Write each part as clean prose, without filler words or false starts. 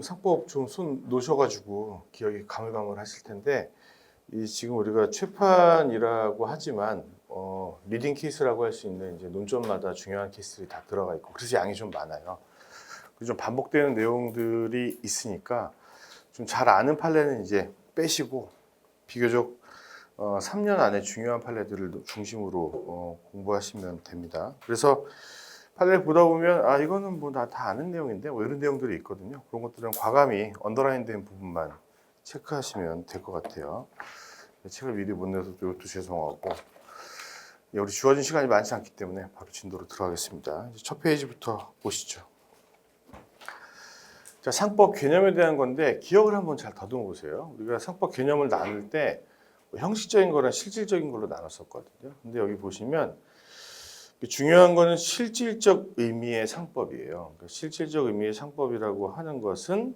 상법 좀 손 놓으셔가지고 기억이 가물가물하실 텐데, 이 지금 우리가 최판이라고 하지만 리딩 케이스라고 할 수 있는 이제 논점마다 중요한 케이스들이 다 들어가 있고, 그래서 양이 좀 많아요. 좀 반복되는 내용들이 있으니까 좀 잘 아는 판례는 이제 빼시고 비교적 3년 안에 중요한 판례들을 중심으로 공부하시면 됩니다. 그래서 판례를 보다 보면 이거는 뭐 나 다 아는 내용인데 뭐 이런 내용들이 있거든요. 그런 것들은 과감히 언더라인된 부분만 체크하시면 될 것 같아요. 책을 미리 못 내서 또 죄송하고, 우리 주어진 시간이 많지 않기 때문에 바로 진도로 들어가겠습니다. 첫 페이지부터 보시죠. 자, 상법 개념에 대한 건데 기억을 한번 잘 더듬어 보세요. 우리가 상법 개념을 나눌 때 형식적인 거랑 실질적인 걸로 나눴었거든요. 근데 여기 보시면 중요한 거는 실질적 의미의 상법이에요. 그러니까 실질적 의미의 상법이라고 하는 것은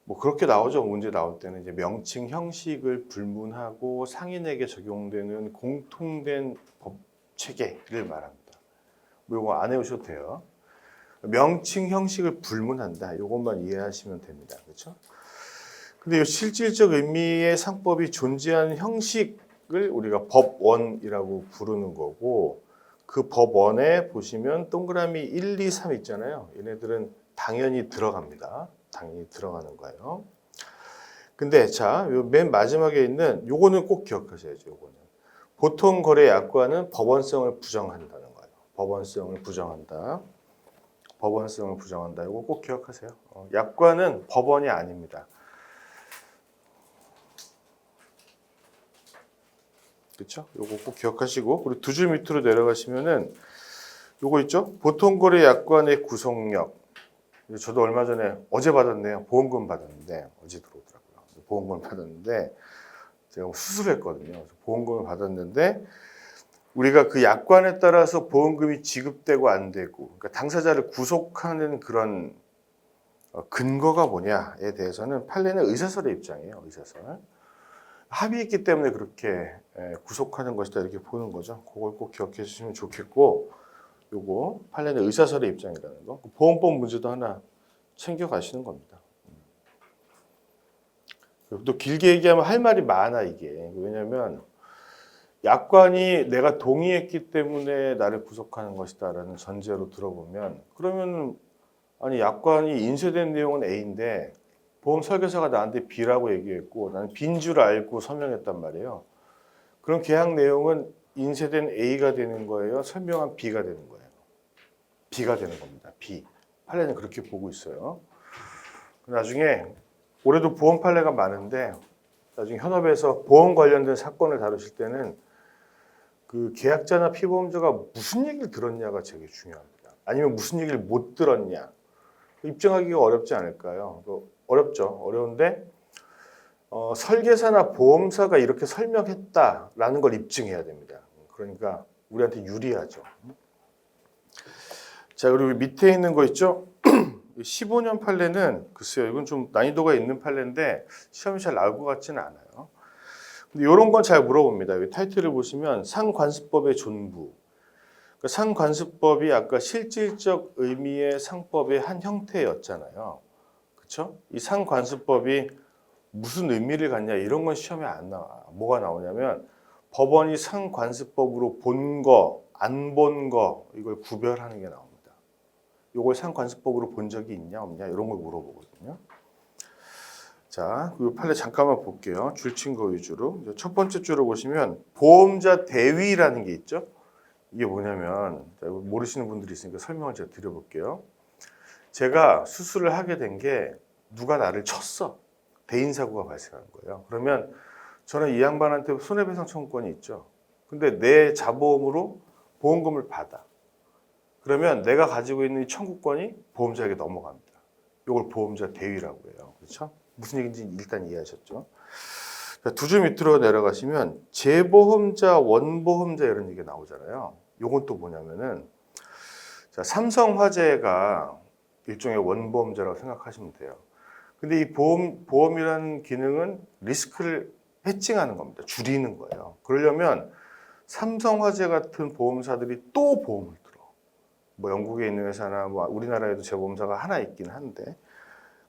뭐 그렇게 나오죠. 문제 나올 때는 이제 명칭 형식을 불문하고 상인에게 적용되는 공통된 법 체계를 말합니다. 뭐 이거 안 해오셔도 돼요. 명칭 형식을 불문한다. 이것만 이해하시면 됩니다. 그렇죠? 근데 이 실질적 의미의 상법이 존재하는 형식을 우리가 법원이라고 부르는 거고, 그 법원에 보시면 동그라미 1, 2, 3 있잖아요. 얘네들은 당연히 들어갑니다. 당연히 들어가는 거예요. 근데 자, 맨 마지막에 있는 요거는 꼭 기억하셔야죠. 요거는 보통 거래 약관은 법원성을 부정한다는 거예요. 법원성을 부정한다. 법원성을 부정한다. 이거 꼭 기억하세요. 약관은 법원이 아닙니다. 그렇죠? 요거 꼭 기억하시고, 그리고 두 줄 밑으로 내려가시면은 요거 있죠? 보통거래 약관의 구속력. 저도 얼마 전에 어제 받았네요. 보험금 받았는데 어제 들어오더라고요. 보험금을 받았는데 제가 수술했거든요. 보험금을 받았는데 우리가 그 약관에 따라서 보험금이 지급되고 안 되고, 그러니까 당사자를 구속하는 그런 근거가 뭐냐에 대해서는 판례는 의사설의 입장이에요. 의사설. 합의했기 때문에 그렇게 구속하는 것이다 이렇게 보는 거죠. 그걸 꼭 기억해 주시면 좋겠고, 요거 판례는 의사설의 입장이라는 거. 보험법 문제도 하나 챙겨 가시는 겁니다. 또 길게 얘기하면 할 말이 많아 이게. 왜냐하면 약관이 내가 동의했기 때문에 나를 구속하는 것이다라는 전제로 들어보면, 그러면 아니 약관이 인쇄된 내용은 A인데 보험 설계사가 나한테 B라고 얘기했고 나는 B인 줄 알고 서명했단 말이에요. 그럼 계약 내용은 인쇄된 A가 되는 거예요? 설명한 B가 되는 거예요? B가 되는 겁니다. B. 판례는 그렇게 보고 있어요. 나중에 올해도 보험 판례가 많은데 나중에 현업에서 보험 관련된 사건을 다루실 때는 그 계약자나 피보험자가 무슨 얘기를 들었냐가 되게 중요합니다. 아니면 무슨 얘기를 못 들었냐. 입증하기가 어렵지 않을까요? 어렵죠. 어려운데 설계사나 보험사가 이렇게 설명했다라는 걸 입증해야 됩니다. 그러니까 우리한테 유리하죠. 자, 그리고 밑에 있는 거 있죠? 15년 판례는 글쎄요, 이건 좀 난이도가 있는 판례인데 시험이 잘 나올 것 같지는 않아요. 근데 이런 건 잘 물어봅니다. 여기 타이틀을 보시면 상관습법의 존부. 그러니까 상관습법이 아까 실질적 의미의 상법의 한 형태였잖아요. 그렇죠? 이 상관습법이 무슨 의미를 갖냐 이런 건 시험에 안 나와. 뭐가 나오냐면 법원이 상관습법으로 본 거, 안 본 거 이걸 구별하는 게 나옵니다. 이걸 상관습법으로 본 적이 있냐 없냐 이런 걸 물어보거든요. 자, 그 판례 잠깐만 볼게요. 줄친 거 위주로. 첫 번째 줄을 보시면 보험자 대위라는 게 있죠. 이게 뭐냐면 모르시는 분들이 있으니까 설명을 제가 드려볼게요. 제가 수술을 하게 된 게 누가 나를 쳤어. 대인사고가 발생한 거예요. 그러면 저는 이 양반한테 손해배상 청구권이 있죠. 근데 내 자보험으로 보험금을 받아. 그러면 내가 가지고 있는 이 청구권이 보험자에게 넘어갑니다. 이걸 보험자 대위라고 해요. 그렇죠? 무슨 얘기인지 일단 이해하셨죠? 두 줄 밑으로 내려가시면 재보험자, 원보험자 이런 얘기가 나오잖아요. 이건 또 뭐냐면은 자, 삼성화재가 일종의 원보험자라고 생각하시면 돼요. 근데 이 보험이라는 기능은 리스크를 해칭하는 겁니다. 줄이는 거예요. 그러려면 삼성화재 같은 보험사들이 또 보험을 들어. 뭐 영국에 있는 회사나 뭐 우리나라에도 재보험사가 하나 있긴 한데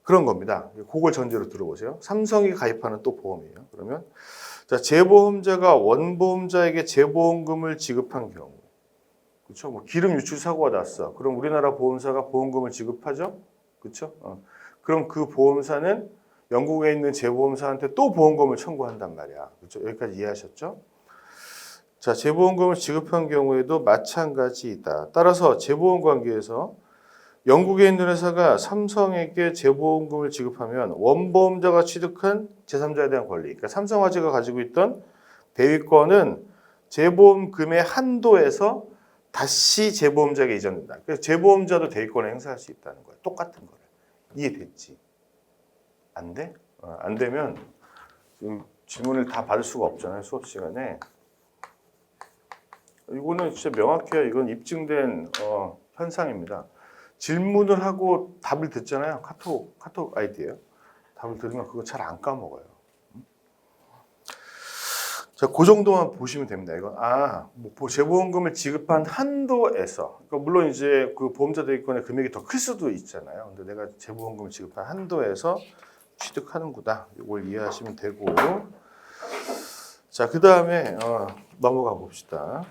그런 겁니다. 그걸 전제로 들어보세요. 삼성이 가입하는 또 보험이에요. 그러면 자, 재보험자가 원보험자에게 재보험금을 지급한 경우, 그렇죠? 뭐 기름 유출 사고가 났어. 그럼 우리나라 보험사가 보험금을 지급하죠, 그렇죠? 그럼 그 보험사는 영국에 있는 재보험사한테 또 보험금을 청구한단 말이야. 그렇죠? 여기까지 이해하셨죠? 자, 재보험금을 지급한 경우에도 마찬가지이다. 따라서 재보험 관계에서 영국에 있는 회사가 삼성에게 재보험금을 지급하면 원보험자가 취득한 제3자에 대한 권리, 그러니까 삼성화재가 가지고 있던 대위권은 재보험금의 한도에서 다시 재보험자에게 이전된다. 그래서 재보험자도 대위권을 행사할 수 있다는 거예요. 똑같은 거를. 이해됐지? 안 돼? 안 되면 지금 질문을 다 받을 수가 없잖아요. 수업 시간에. 이거는 진짜 명확해요. 이건 입증된 현상입니다. 질문을 하고 답을 듣잖아요. 카톡 아이디예요. 답을 들으면 그거 잘 안 까먹어요. 자, 그 정도만 보시면 됩니다. 이건 뭐 재보험금을 지급한 한도에서, 그러니까 물론 이제 그 보험자 대위권의 금액이 더 클 수도 있잖아요. 근데 내가 재보험금을 지급한 한도에서 취득하는구나. 이걸 이해하시면 되고, 자, 그 다음에 넘어가 봅시다.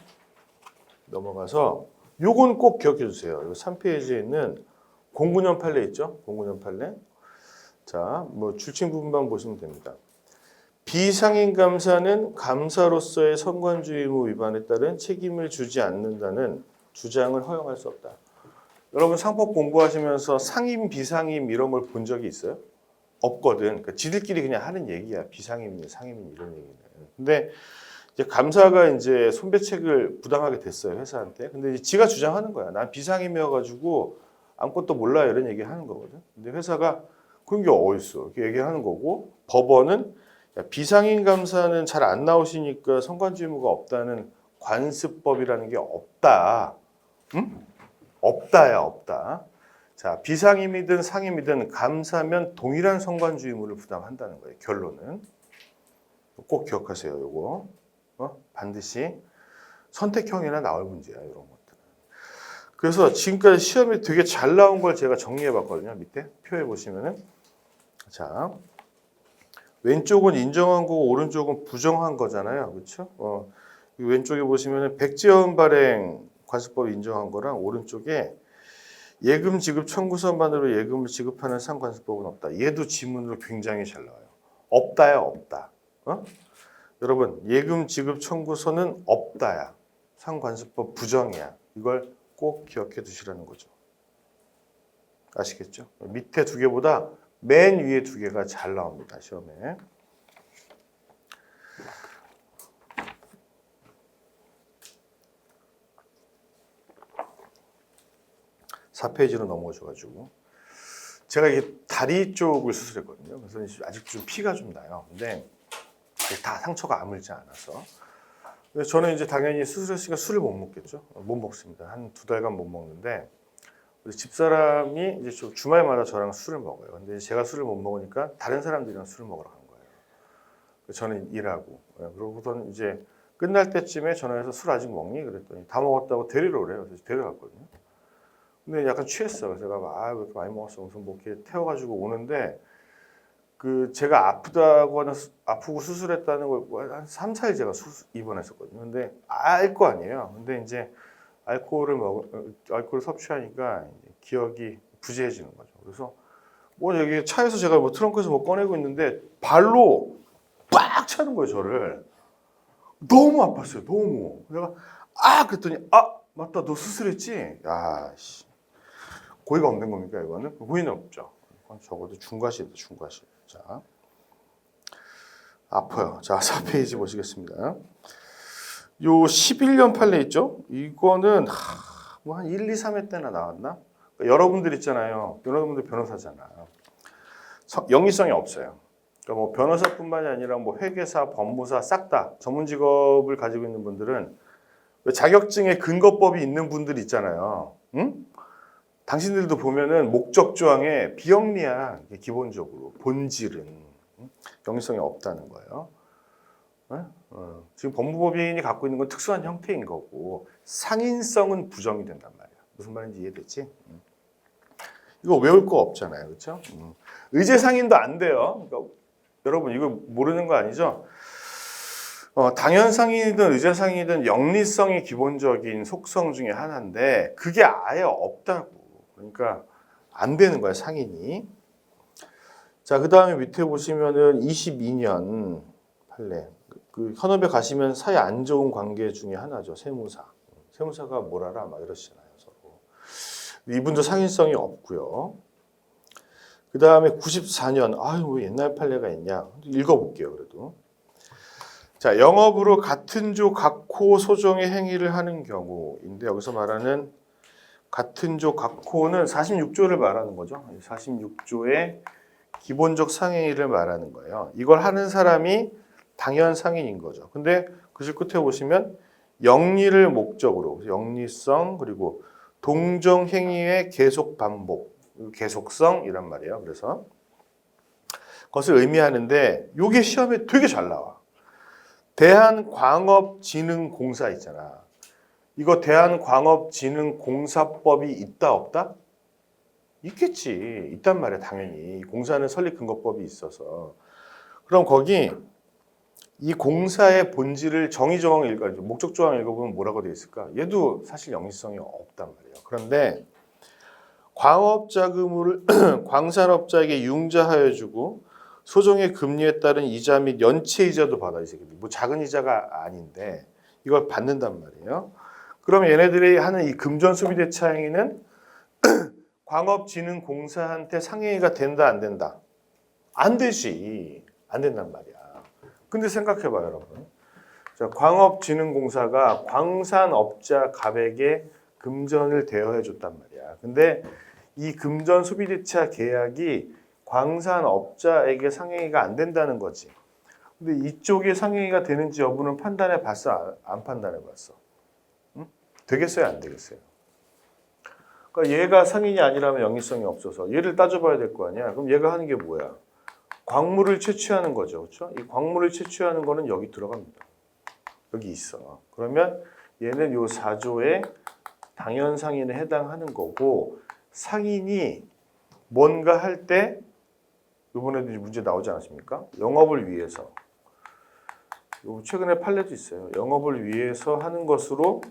넘어가서 요건 꼭 기억해 주세요. 요 3페이지에 있는 09년 판례 있죠? 09년 판례. 자, 뭐 줄칭 부분만 보시면 됩니다. 비상임 감사는 감사로서의 선관주의 의무 위반에 따른 책임을 주지 않는다는 주장을 허용할 수 없다. 여러분 상법 공부하시면서 상임, 비상임 이런 걸 본 적이 있어요? 없거든. 그러니까 지들끼리 그냥 하는 얘기야. 비상임이, 상임이 이런 얘기는. 근데 이제 감사가 이제 손배책을 부담하게 됐어요, 회사한테. 근데 이제 지가 주장하는 거야. 난 비상임이어가지고 아무것도 몰라 이런 얘기 하는 거거든. 근데 회사가 그런 게 어딨어 이렇게 얘기하는 거고, 법원은 야, 비상임 감사는 잘 안 나오시니까 선관주의무가 없다는 관습법이라는 게 없다. 응? 없다야, 없다. 자, 비상임이든 상임이든 감사면 동일한 선관주의무를 부담한다는 거예요. 결론은. 꼭 기억하세요, 요거. 반드시 선택형이나 나올 문제야, 이런 것들은. 그래서 지금까지 시험이 되게 잘 나온 걸 제가 정리해 봤거든요. 밑에 표에 보시면은. 자, 왼쪽은 인정한 거고 오른쪽은 부정한 거잖아요. 그렇죠? 왼쪽에 보시면은 백지연 발행 관습법 인정한 거랑 오른쪽에 예금 지급 청구서만으로 예금을 지급하는 상관습법은 없다. 얘도 지문으로 굉장히 잘 나와요. 없다야, 없다. 여러분, 예금 지급 청구서는 없다야. 상관습법 부정이야. 이걸 꼭 기억해 두시라는 거죠. 아시겠죠? 밑에 두 개보다 맨 위에 두 개가 잘 나옵니다, 시험에. (4페이지로) 넘어져가지고 제가 이게 다리 쪽을 수술했거든요. 그래서 아직 좀 피가 좀 나요. 근데 다 상처가 아물지 않아서. 그래서 저는 이제 당연히 수술했으니까 술을 못 먹겠죠. 못 먹습니다. 한 2달간 못 먹는데, 우리 집사람이 이제 주말마다 저랑 술을 먹어요. 근데 제가 술을 못 먹으니까 다른 사람들이랑 술을 먹으러 간 거예요. 저는 일하고. 그러고선 이제 끝날 때쯤에 전화해서 술 아직 먹니? 그랬더니 다 먹었다고 데리러 오래요. 그래서 데려갔거든요. 근데 약간 취했어. 그래서 제가 왜 이렇게 많이 먹었어? 무슨 뭐 이렇게 태워가지고 오는데, 제가 아프고 수술했다는 걸 한 3, 4일 제가 입원했었거든요. 근데 알 거 아니에요. 근데 이제 알코올을 섭취하니까 기억이 부재해지는 거죠. 그래서 뭐 여기 차에서 제가 뭐 트렁크에서 뭐 꺼내고 있는데 발로 빡 차는 거예요, 저를. 너무 아팠어요, 너무. 내가 그랬더니 맞다, 너 수술했지? 야, 씨. 고의가 없는 겁니까, 이거는? 고의는 없죠. 적어도 중과실이다, 중과실. 자, 아파요. 자, 4페이지 보시겠습니다. 요 11년 판례 있죠? 이거는 뭐 한 1, 2, 3회 때나 나왔나? 그러니까 여러분들 있잖아요. 여러분들 변호사잖아요. 영리성이 없어요. 그러니까 뭐 변호사뿐만이 아니라 뭐 회계사, 법무사 싹 다 전문 직업을 가지고 있는 분들은 자격증에 근거법이 있는 분들 있잖아요. 응? 당신들도 보면은 목적 조항에 비영리야. 기본적으로 본질은 영리성이 없다는 거예요. 지금 법무법인이 갖고 있는 건 특수한 형태인 거고 상인성은 부정이 된단 말이야. 무슨 말인지 이해됐지? 이거 외울 거 없잖아요. 그렇죠? 의제 상인도 안 돼요. 그러니까 여러분 이거 모르는 거 아니죠? 당연 상인이든 의제 상인이든 영리성이 기본적인 속성 중에 하나인데 그게 아예 없다고. 그러니까 안 되는 거야, 상인이. 자, 그다음에 밑에 보시면은 22년 판례. 그 현업에 가시면 사이 안 좋은 관계 중에 하나죠. 세무사. 세무사가 뭘 알아? 막 이러시잖아요, 서로. 이분도 상인성이 없고요. 그 다음에 94년, 아유, 왜 옛날 판례가 있냐? 읽어볼게요, 그래도. 자, 영업으로 같은 조 각호 소정의 행위를 하는 경우인데, 여기서 말하는 같은 조 각호는 46조를 말하는 거죠. 46조의 기본적 상행위를 말하는 거예요. 이걸 하는 사람이 당연 상인인 거죠. 근데 그 끝에 보시면 영리를 목적으로, 영리성, 그리고 동정 행위의 계속 반복, 계속성 이란 말이에요. 그래서 그것을 의미하는데 이게 시험에 되게 잘 나와. 대한광업진흥공사 있잖아. 이거 대한광업진흥공사법이 있다 없다? 있겠지. 있단 말이야, 당연히. 공사는 설립근거법이 있어서. 그럼 거기 이 공사의 본질을 정의조항을 목적조항을 읽어보면 뭐라고 되어 있을까? 얘도 사실 영리성이 없단 말이에요. 그런데 광업자금을 광산업자에게 융자하여 주고 소정의 금리에 따른 이자 및 연체이자도 받아. 이 새끼들. 뭐 작은 이자가 아닌데 이걸 받는단 말이에요. 그럼 얘네들이 하는 이 금전소비대차 행위는 광업진흥공사한테 상행위가 된다 안 된다? 안 되지. 안 된단 말이야. 근데 생각해봐요, 여러분. 자, 광업진흥공사가 광산업자 갑에게 금전을 대여해 줬단 말이야. 근데 이 금전소비대차 계약이 광산업자에게 상행위가 안 된다는 거지. 근데 이쪽에 상행위가 되는지 여부는 판단해 봤어? 안 판단해 봤어? 응? 되겠어요? 안 되겠어요? 그러니까 얘가 상인이 아니라면 영리성이 없어서 얘를 따져봐야 될 거 아니야. 그럼 얘가 하는 게 뭐야? 광물을 채취하는 거죠. 그렇죠? 이 광물을 채취하는 거는 여기 들어갑니다. 여기 있어. 그러면 얘는 요 4조의 당연 상인에 해당하는 거고 상인이 뭔가 할 때 이번에도 문제 나오지 않았습니까? 영업을 위해서. 최근에 판례도 있어요. 영업을 위해서 하는 것으로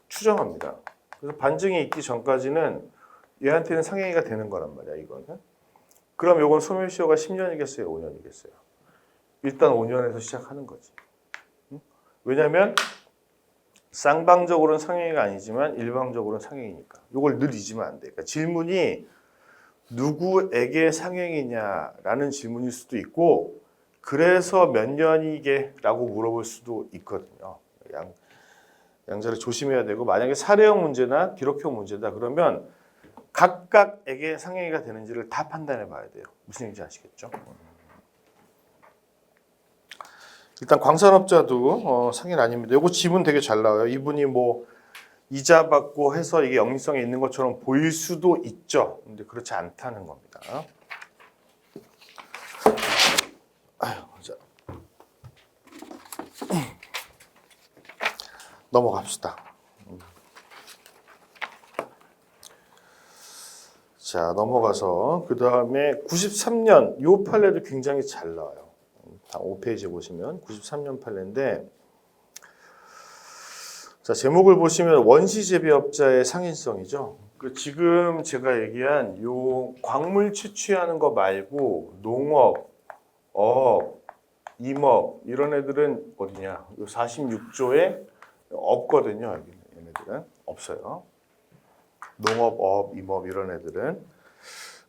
추정합니다. 그래서 반증이 있기 전까지는 얘한테는 상행위가 되는 거란 말이야, 이거는. 그럼 이건 소멸시효가 10년이겠어요? 5년이겠어요? 일단 5년에서 시작하는 거지. 왜냐하면 쌍방적으로는 상행위가 아니지만 일방적으로는 상행위니까. 이걸 늘 잊으면 안 돼. 그러니까 질문이 누구에게 상행이냐라는 질문일 수도 있고 그래서 몇 년이게 라고 물어볼 수도 있거든요. 양자를 조심해야 되고 만약에 사례형 문제나 기록형 문제다 그러면 각각에게 상행위가 되는지를 다 판단해 봐야 돼요. 무슨 얘기인지 아시겠죠? 일단 광산업자도 상인 아닙니다. 이거 지문 되게 잘 나와요. 이분이 뭐 이자 받고 해서 이게 영리성이 있는 것처럼 보일 수도 있죠. 근데 그렇지 않다는 겁니다. 아유, 자. 넘어갑시다. 자, 넘어가서 그 다음에 93년 요 판례도 굉장히 잘 나와요. 다 5페이지 보시면 93년 판례인데 자, 제목을 보시면 원시재배업자의 상인성이죠. 지금 제가 얘기한 요 광물 채취하는 거 말고 농업, 어업, 임업 이런 애들은 어디냐? 요 46조에 없거든요. 얘네들은 없어요. 농업, 어업, 임업 이런 애들은.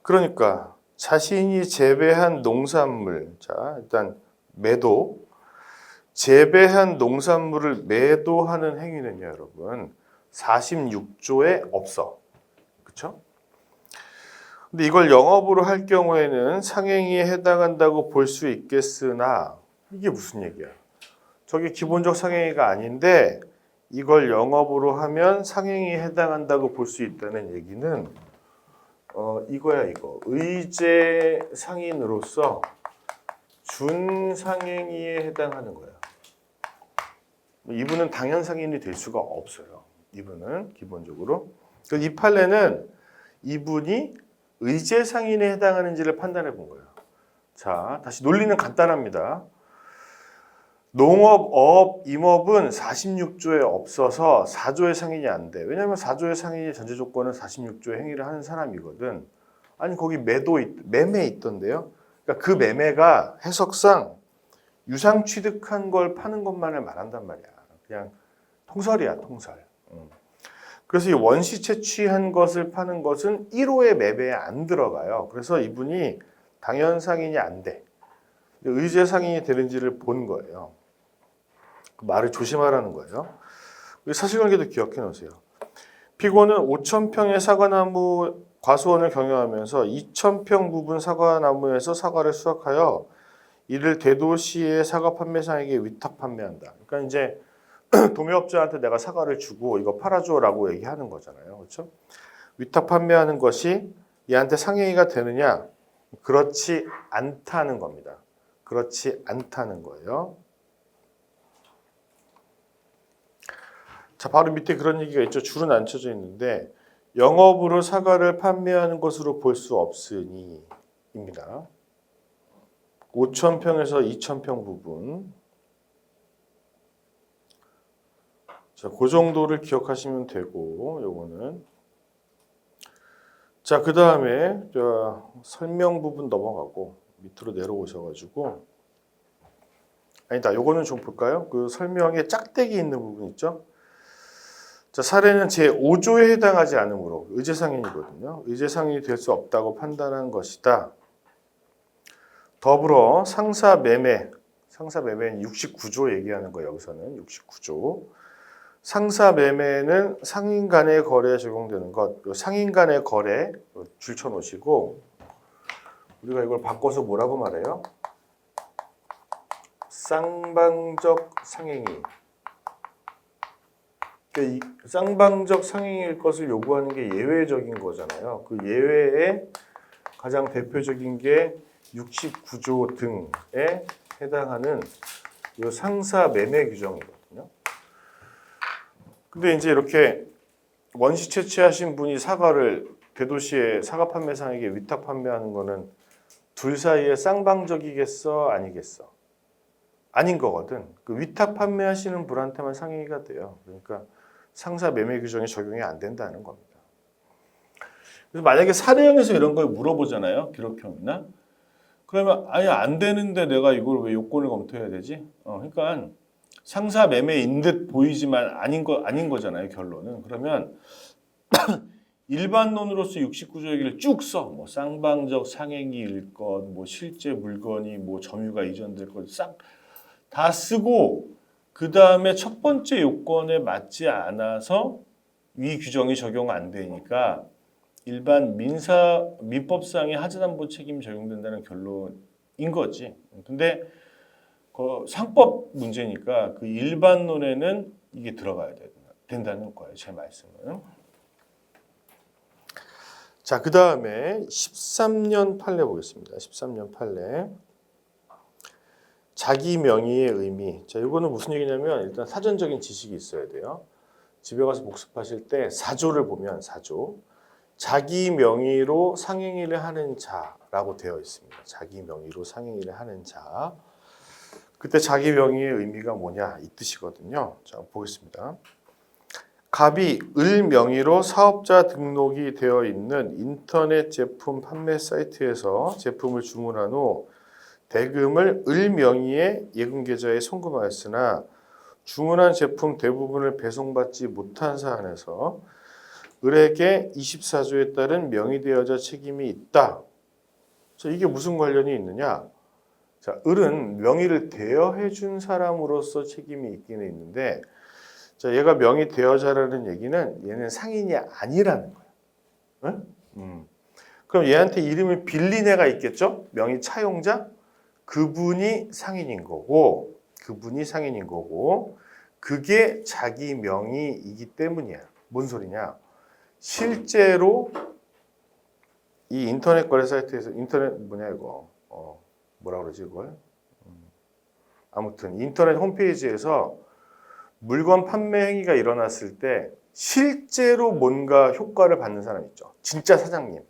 그러니까 자신이 재배한 농산물, 자 일단 매도, 재배한 농산물을 매도하는 행위는요, 여러분 46조에 없어. 그렇죠? 근데 이걸 영업으로 할 경우에는 상행위에 해당한다고 볼 수 있겠으나 이게 무슨 얘기야? 저게 기본적 상행위가 아닌데 이걸 영업으로 하면 상행위에 해당한다고 볼 수 있다는 얘기는 이거야 이거. 의제 상인으로서 준상행위에 해당하는 거야. 이분은 당연 상인이 될 수가 없어요. 이분은 기본적으로. 이 판례는 이분이 의제 상인에 해당하는지를 판단해 본 거예요. 자, 다시 논리는 간단합니다. 농업, 어업, 임업은 46조에 없어서 4조의 상인이 안 돼. 왜냐하면 4조의 상인이 전제 조건은 46조의 행위를 하는 사람이거든. 아니 거기 매매 있던데요. 그러니까 그 매매가 해석상 유상 취득한 걸 파는 것만을 말한단 말이야. 그냥 통설이야, 통설. 그래서 이 원시 채취한 것을 파는 것은 1호의 매매에 안 들어가요. 그래서 이분이 당연 상인이 안 돼. 의제 상인이 되는지를 본 거예요. 그 말을 조심하라는 거예요. 사실관계도 기억해 놓으세요. 피고는 5,000평의 사과나무 과수원을 경영하면서 2,000평 부분 사과나무에서 사과를 수확하여 이를 대도시의 사과 판매상에게 위탁 판매한다. 그러니까 이제 도매업자한테 내가 사과를 주고 이거 팔아줘라고 얘기하는 거잖아요. 그렇죠? 위탁 판매하는 것이 얘한테 상행위가 되느냐? 그렇지 않다는 겁니다. 그렇지 않다는 거예요. 자, 바로 밑에 그런 얘기가 있죠. 줄은 안 쳐져 있는데 영업으로 사과를 판매하는 것으로 볼 수 없으니 입니다. 5,000평에서 2,000평 부분. 자, 그 정도를 기억하시면 되고 요거는 자, 그 다음에 설명 부분 넘어가고 밑으로 내려오셔가지고 아니다, 요거는 좀 볼까요? 그 설명에 짝대기 있는 부분 있죠? 자, 사례는 제5조에 해당하지 않으므로 의제상인이거든요. 의제상인이 될 수 없다고 판단한 것이다. 더불어 상사매매는 69조 얘기하는 거예요. 여기서는 69조. 상사매매는 상인 간의 거래에 적용되는 것. 상인 간의 거래 줄쳐 놓으시고 우리가 이걸 바꿔서 뭐라고 말해요? 쌍방적 상행위. 그러니까 이 쌍방적 상행일 것을 요구하는 게 예외적인 거잖아요. 그 예외에 가장 대표적인 게 69조 등에 해당하는 이 상사 매매 규정이거든요. 근데 이제 이렇게 원시 채취하신 분이 사과를 대도시의 사과 판매상에게 위탁 판매하는 거는 둘 사이에 쌍방적이겠어, 아니겠어? 아닌 거거든. 그 위탁 판매하시는 분한테만 상행위가 돼요. 그러니까 상사 매매 규정이 적용이 안 된다는 겁니다. 그래서 만약에 사례형에서 이런 걸 물어보잖아요. 기록형이나. 그러면 아예 안 되는데 내가 이걸 왜 요건을 검토해야 되지? 그러니까 상사 매매인 듯 보이지만 아닌 거잖아요. 결론은. 그러면 일반론으로서 69조 얘기를 쭉 써. 뭐 쌍방적 상행위일 것, 뭐 실제 물건이 뭐 점유가 이전될 것 싹 다 쓰고 그 다음에 첫 번째 요건에 맞지 않아서 위 규정이 적용 안 되니까 일반 민법상의 하자담보 책임이 적용된다는 결론인 거지. 근데 그 상법 문제니까 그 일반론에는 이게 들어가야 된다는 거예요. 제 말씀은. 자, 그 다음에 13년 판례 보겠습니다. 13년 판례. 자기 명의의 의미. 자, 이거는 무슨 얘기냐면 일단 사전적인 지식이 있어야 돼요. 집에 가서 복습하실 때 4조를 보면 4조. 자기 명의로 상행위를 하는 자라고 되어 있습니다. 자기 명의로 상행위를 하는 자. 그때 자기 명의의 의미가 뭐냐 이 뜻이거든요. 자, 보겠습니다. 갑이 을 명의로 사업자 등록이 되어 있는 인터넷 제품 판매 사이트에서 제품을 주문한 후 대금을 을 명의의 예금 계좌에 송금하였으나 주문한 제품 대부분을 배송받지 못한 사안에서 을에게 24조에 따른 명의대여자 책임이 있다. 자, 이게 무슨 관련이 있느냐? 자, 을은 명의를 대여해 준 사람으로서 책임이 있기는 있는데, 자, 얘가 명의대여자라는 얘기는 얘는 상인이 아니라는 거야. 응? 그럼 얘한테 이름을 빌린 애가 있겠죠? 명의 차용자? 그분이 상인인 거고, 그게 자기 명의이기 때문이야. 뭔 소리냐? 실제로 이 인터넷 거래 사이트에서 뭐라 그러지 이걸? 아무튼 인터넷 홈페이지에서 물건 판매 행위가 일어났을 때 실제로 뭔가 효과를 받는 사람 있죠. 진짜 사장님.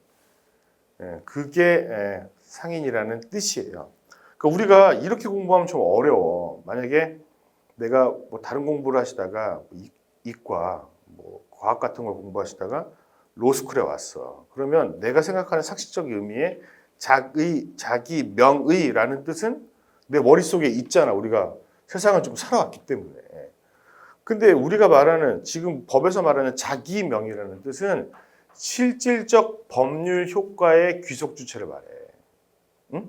그게 상인이라는 뜻이에요. 그러니까 우리가 이렇게 공부하면 좀 어려워. 만약에 내가 뭐 다른 공부를 하시다가 이과, 뭐 과학 같은 걸 공부하시다가 로스쿨에 왔어. 그러면 내가 생각하는 상식적 의미의 자기 명의라는 뜻은 내 머릿속에 있잖아. 우리가 세상을 좀 살아왔기 때문에. 근데 우리가 말하는 지금 법에서 말하는 자기 명의라는 뜻은 실질적 법률 효과의 귀속 주체를 말해. 응?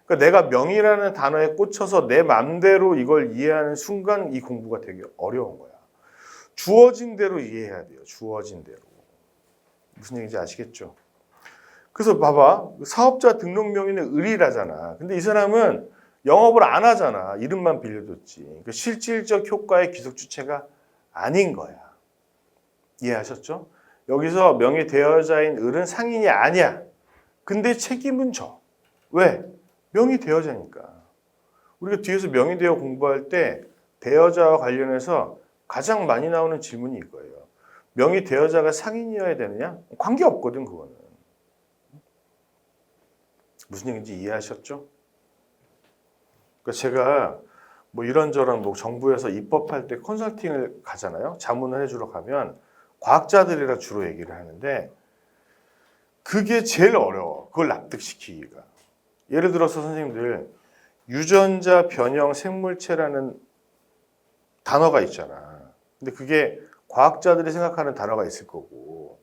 그러니까 내가 명의라는 단어에 꽂혀서 내 맘대로 이걸 이해하는 순간 이 공부가 되게 어려운 거야. 주어진 대로 이해해야 돼요. 주어진 대로. 무슨 얘기인지 아시겠죠? 그래서 봐봐. 사업자 등록 명의는 을이라잖아. 근데 이 사람은 영업을 안 하잖아. 이름만 빌려줬지. 그러니까 실질적 효과의 귀속 주체가 아닌 거야. 이해하셨죠? 여기서 명의 대여자인 을은 상인이 아니야. 근데 책임은 져. 왜? 명의 대여자니까. 우리가 뒤에서 명의 대여 공부할 때 대여자와 관련해서 가장 많이 나오는 질문이 이거예요. 명의 대여자가 상인이어야 되느냐? 관계없거든, 그거는. 무슨 얘기인지 이해하셨죠? 그러니까 제가 뭐 이런저런 뭐 정부에서 입법할 때 컨설팅을 가잖아요. 자문을 해주러 가면 과학자들이랑 주로 얘기를 하는데 그게 제일 어려워. 그걸 납득시키기가. 예를 들어서 선생님들 유전자 변형 생물체라는 단어가 있잖아. 근데 그게 과학자들이 생각하는 단어가 있을 거고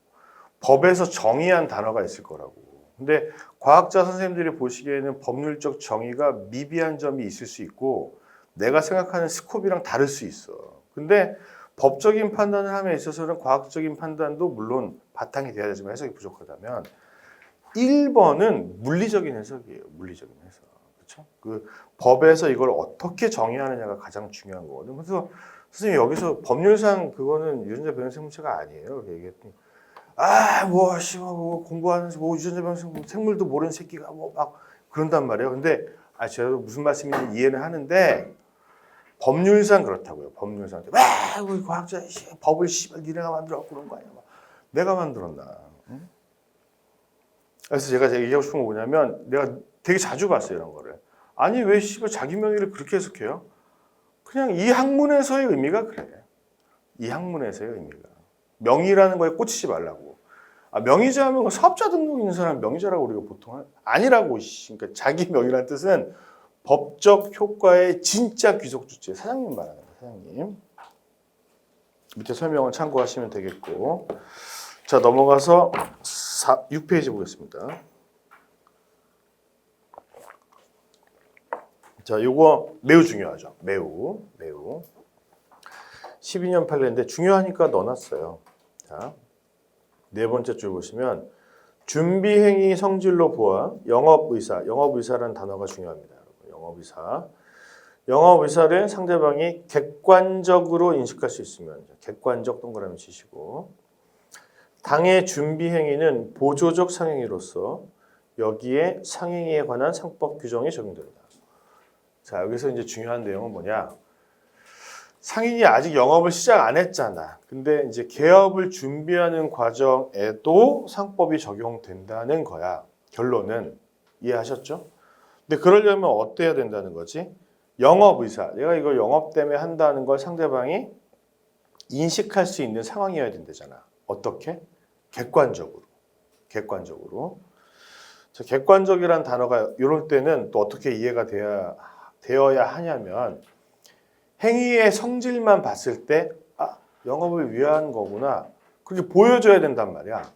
법에서 정의한 단어가 있을 거라고. 근데 과학자 선생님들이 보시기에는 법률적 정의가 미비한 점이 있을 수 있고 내가 생각하는 스콥이랑 다를 수 있어. 근데 법적인 판단을 함에 있어서는 과학적인 판단도 물론 바탕이 돼야 되지만 해석이 부족하다면 1번은 물리적인 해석이에요. 물리적인 해석. 그렇죠? 그 법에서 이걸 어떻게 정의하느냐가 가장 중요한 거거든요. 그래서 선생님 여기서 법률상 그거는 유전자 변형 생물체가 아니에요. 얘기했더니 뭐 공부하는 뭐 유전자 변형 생물도 모르는 새끼가 뭐 막 그런단 말이에요. 근데 제가 무슨 말씀인지 이해는 하는데 법률상 그렇다고요. 법률상 우리 과학자 법을 니네가 만들었고 그런 거 아니야? 내가 만들었나? 응? 그래서 제가 얘기하고 싶은 건 뭐냐면 내가 되게 자주 봤어요 이런 거를. 아니 왜 자기 명의를 그렇게 해석해요? 그냥 이 학문에서의 의미가 그래. 이 학문에서의 의미가. 명의라는 거에 꽂히지 말라고. 명의자 하면 사업자 등록 있는 사람 명의자라고 우리가 보통 아니라고. 그러니까 자기 명의라는 뜻은 법적 효과의 진짜 귀속 주체. 사장님 말하는 거예요. 사장님. 밑에 설명을 참고하시면 되겠고. 자 넘어가서 6페이지 보겠습니다. 자, 요거 매우 중요하죠. 매우. 12년 판례인데 중요하니까 넣어놨어요. 자, 네 번째 줄 보시면 준비행위 성질로 보아 영업의사. 영업의사라는 단어가 중요합니다. 영업의사를 상대방이 객관적으로 인식할 수 있으면 객관적 동그라미 치시고 당의 준비행위는 보조적 상행위로서 여기에 상행위에 관한 상법 규정이 적용됩니다. 자, 여기서 이제 중요한 내용은 뭐냐? 상인이 아직 영업을 시작 안 했잖아. 근데 이제 개업을 준비하는 과정에도 상법이 적용된다는 거야. 결론은 이해하셨죠? 근데 그러려면 어때야 된다는 거지? 영업의사. 내가 이걸 영업 때문에 한다는 걸 상대방이 인식할 수 있는 상황이어야 된다잖아. 어떻게? 객관적으로. 자, 객관적이라는 단어가 이럴 때는 또 어떻게 이해가 되어야 하냐면 행위의 성질만 봤을 때 영업을 위한 거구나. 그렇게 보여줘야 된단 말이야.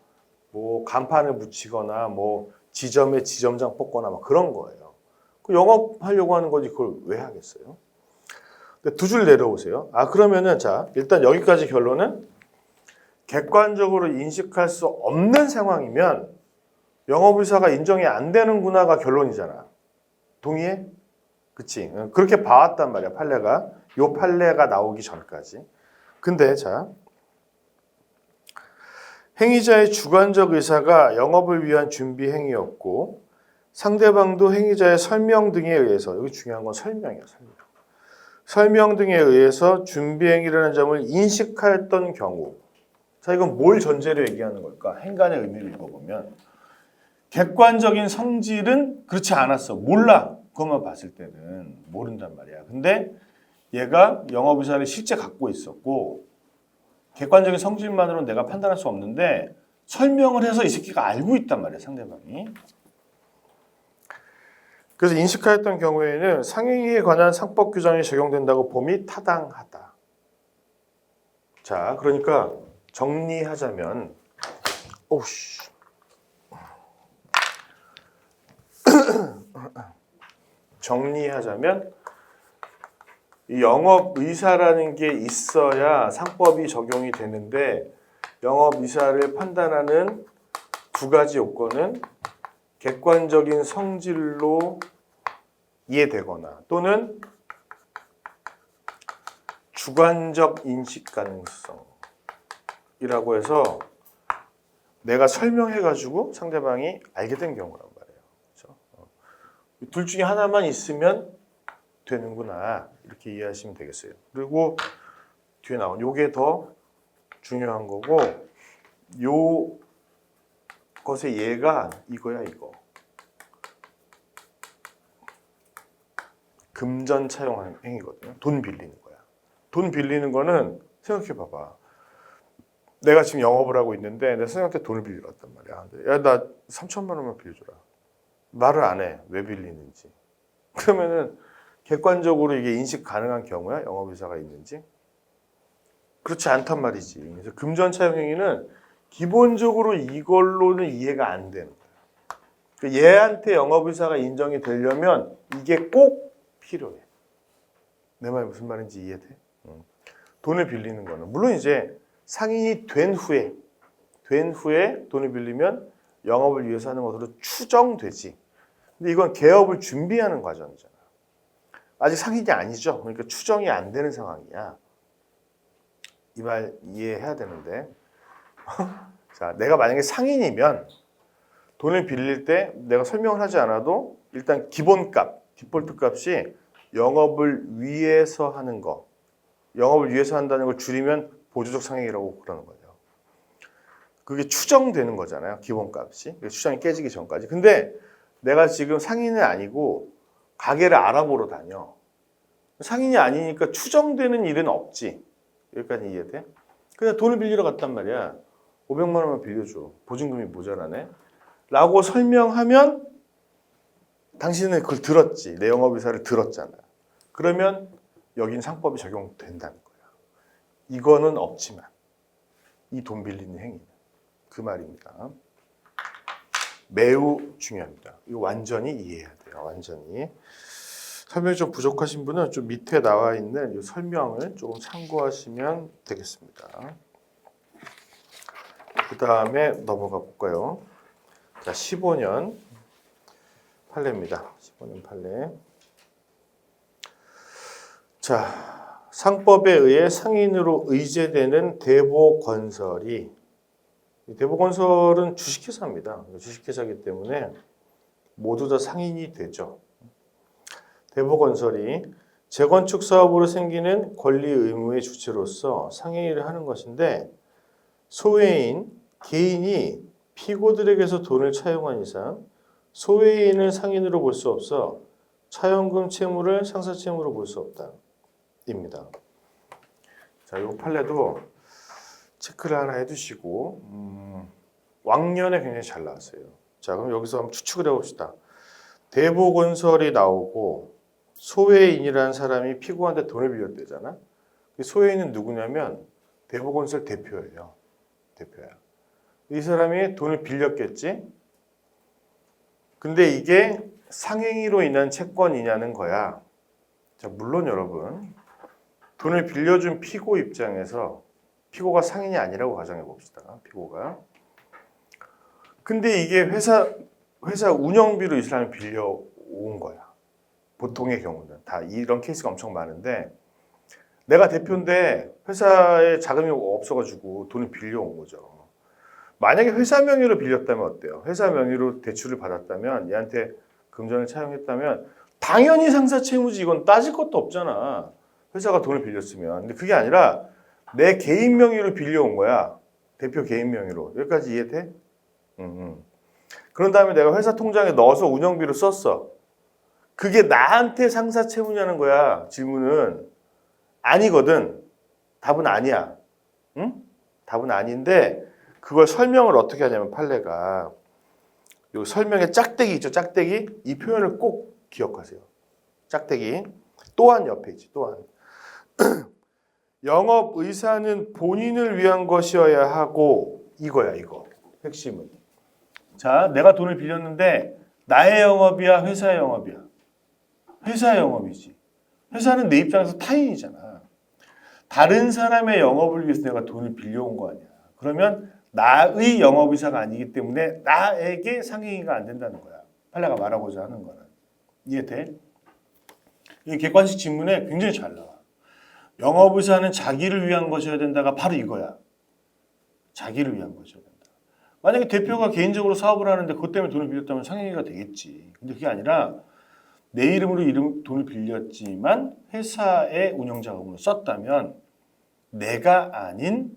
뭐 간판을 붙이거나 뭐 지점에 지점장 뽑거나 막 그런 거예요. 그 영업하려고 하는 거지 그걸 왜 하겠어요? 두 줄 내려오세요. 그러면은 자 일단 여기까지 결론은 객관적으로 인식할 수 없는 상황이면 영업의사가 인정이 안 되는구나가 결론이잖아. 동의해? 그치? 그렇게 봐왔단 말이야 판례가. 요 판례가 나오기 전까지. 근데 자 행위자의 주관적 의사가 영업을 위한 준비 행위였고 상대방도 행위자의 설명 등에 의해서 여기 중요한 건 설명이야. 설명 등에 의해서 준비 행위라는 점을 인식하였던 경우 자 이건 뭘 전제로 얘기하는 걸까? 행간의 의미를 읽어보면 객관적인 성질은 그렇지 않았어. 몰라. 그것만 봤을 때는 모른단 말이야. 근데 얘가 영업의사를 실제 갖고 있었고 객관적인 성질만으로는 내가 판단할 수 없는데 설명을 해서 이 새끼가 알고 있단 말이야, 상대방이. 그래서 인식하였던 경우에는 상행위에 관한 상법 규정이 적용된다고 봄이 타당하다. 자, 그러니까 정리하자면 오우씨. 정리하자면 이 영업의사라는 게 있어야 상법이 적용이 되는데 영업의사를 판단하는 두 가지 요건은 객관적인 성질로 이해되거나 또는 주관적 인식 가능성이라고 해서 내가 설명해가지고 상대방이 알게 된 경우란 말이에요. 그렇죠? 둘 중에 하나만 있으면 되는구나 이렇게 이해하시면 되겠어요. 그리고 뒤에 나온 요게 더 중요한 거고 요 것의 예가 이거야 이거. 금전 차용 행위거든요. 돈 빌리는 거야. 돈 빌리는 거는 생각해 봐봐. 내가 지금 영업을 하고 있는데 내 선생님한테 돈을 빌리러 왔단 말이야. 야, 나 3천만 원만 빌려줘라. 말을 안 해. 왜 빌리는지. 그러면은 객관적으로 이게 인식 가능한 경우야? 영업의사가 있는지? 그렇지 않단 말이지. 그래서 금전 차용 행위는 기본적으로 이걸로는 이해가 안 되는 거야. 얘한테 영업의사가 인정이 되려면 이게 꼭 필요해. 내 말이 무슨 말인지 이해돼? 돈을 빌리는 거는 물론 이제 상인이 된 후에 돈을 빌리면 영업을 위해서 하는 것으로 추정되지. 근데 이건 개업을 준비하는 과정이잖아. 아직 상인이 아니죠. 그러니까 추정이 안 되는 상황이야. 이 말 이해해야 되는데. 자, 내가 만약에 상인이면 돈을 빌릴 때 내가 설명을 하지 않아도 일단 기본값, 디폴트 값이 영업을 위해서 하는 거. 영업을 위해서 한다는 걸 줄이면 보조적 상행이라고 그러는 거죠. 그게 추정되는 거잖아요. 기본값이. 추정이 깨지기 전까지. 근데 내가 지금 상인은 아니고 가게를 알아보러 다녀. 상인이 아니니까 추정되는 일은 없지. 여기까지 이해돼? 그냥 돈을 빌리러 갔단 말이야. 500만 원만 빌려줘. 보증금이 모자라네. 라고 설명하면 당신은 그걸 들었지. 내 영업의사를 들었잖아. 그러면 여긴 상법이 적용된다는 거야. 이거는 없지만 이 돈 빌리는 행위는 그 말입니다. 매우 중요합니다. 이거 완전히 이해해야 돼요. 완전히. 설명이 좀 부족하신 분은 좀 밑에 나와 있는 이 설명을 조금 참고하시면 되겠습니다. 그 다음에 넘어가 볼까요? 자, 15년 판례입니다. 15년 판례. 자, 상법에 의해 상인으로 의제되는 대보건설이 대보건설은 주식회사입니다. 주식회사이기 때문에 모두 다 상인이 되죠. 대보건설이 재건축 사업으로 생기는 권리 의무의 주체로서 상행위를 하는 것인데 소외인, 개인이 피고들에게서 돈을 차용한 이상 소외인을 상인으로 볼 수 없어 차용금 채무를 상사채무로 볼 수 없다. 입니다. 자, 이 판례도 체크를 하나 해두시고 왕년에 굉장히 잘 나왔어요. 자, 그럼 여기서 한번 추측을 해봅시다. 대보건설이 나오고 소외인이라는 사람이 피고한테 돈을 빌렸대잖아. 소외인은 누구냐면 대보건설 대표예요. 대표야. 이 사람이 돈을 빌렸겠지. 근데 이게 상행위로 인한 채권이냐는 거야. 자, 물론 여러분 돈을 빌려준 피고 입장에서 피고가 상인이 아니라고 가정해 봅시다. 피고가. 근데 이게 회사 운영비로 이 사람이 빌려온 거야. 보통의 경우는 다 이런 케이스가 엄청 많은데 내가 대표인데 회사에 자금이 없어가지고 돈을 빌려온 거죠. 만약에 회사 명의로 빌렸다면 어때요? 회사 명의로 대출을 받았다면 얘한테 금전을 차용했다면 당연히 상사채무지. 이건 따질 것도 없잖아. 회사가 돈을 빌렸으면. 근데 그게 아니라 내 개인 명의로 빌려온 거야. 대표 개인 명의로. 여기까지 이해돼? 그럼 그런 다음에 내가 회사 통장에 넣어서 운영비로 썼어. 그게 나한테 상사 채무냐는 거야. 질문은 아니거든. 답은 아니야. 응? 답은 아닌데 그걸 설명을 어떻게 하냐면 판례가 요 설명에 짝대기 있죠. 짝대기. 이 표현을 꼭 기억하세요. 짝대기. 또한 옆에 있지. 또한. 영업 의사는 본인을 위한 것이어야 하고 이거야 이거. 핵심은. 자, 내가 돈을 빌렸는데 나의 영업이야, 회사의 영업이야. 회사의 영업이지. 회사는 내 입장에서 타인이잖아. 다른 사람의 영업을 위해서 내가 돈을 빌려온 거 아니야. 그러면 나의 영업의사가 아니기 때문에 나에게 상행위가 안 된다는 거야. 판례가 말하고자 하는 거는. 이해돼? 이 객관식 질문에 굉장히 잘 나와. 영업의사는 자기를 위한 것이어야 된다가 바로 이거야. 자기를 위한 것이어야 된다. 만약에 대표가 개인적으로 사업을 하는데 그것 때문에 돈을 빌렸다면 상행위가 되겠지. 근데 그게 아니라 내 이름으로 돈을 빌렸지만 회사의 운영자금으로 썼다면 내가 아닌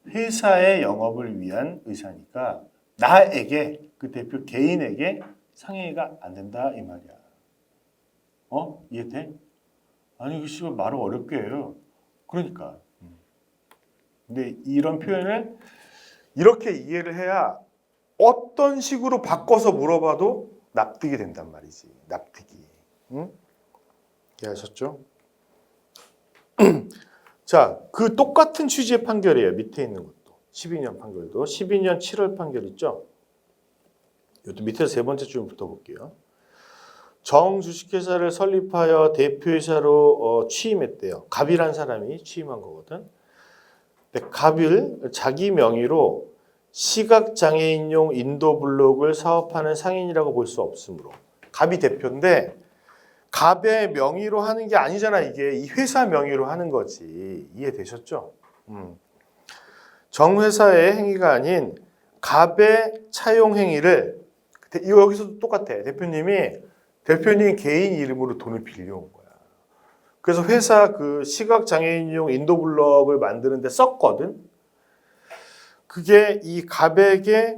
회사의 영업을 위한 의사니까 나에게 그 대표 개인에게 상행위가 안 된다 이 말이야. 이해돼? 아니 그 씨발 말을 어렵게 해요. 그러니까. 근데 이런 표현을 이렇게 이해를 해야 어떤 식으로 바꿔서 물어봐도 납득이 된단 말이지. 납득이. 응? 이해하셨죠? 자, 그 똑같은 취지의 판결이에요. 밑에 있는 것도. 12년 판결도. 12년 7월 판결 있죠? 이것도 밑에 세 번째 줄부터 볼게요. 정주식회사를 설립하여 대표이사로 취임했대요. 갑이란 사람이 취임한 거거든. 근데 갑을 자기 명의로 시각장애인용 인도블록을 사업하는 상인이라고 볼 수 없으므로 갑이 대표인데 갑의 명의로 하는 게 아니잖아. 이게 이 회사 명의로 하는 거지. 이해되셨죠? 정회사의 행위가 아닌 갑의 차용 행위를 이거 여기서도 똑같아. 대표님 개인 이름으로 돈을 빌려온 거야. 그래서 회사 그 시각장애인용 인도블록을 만드는데 썼거든. 그게 이 갑에게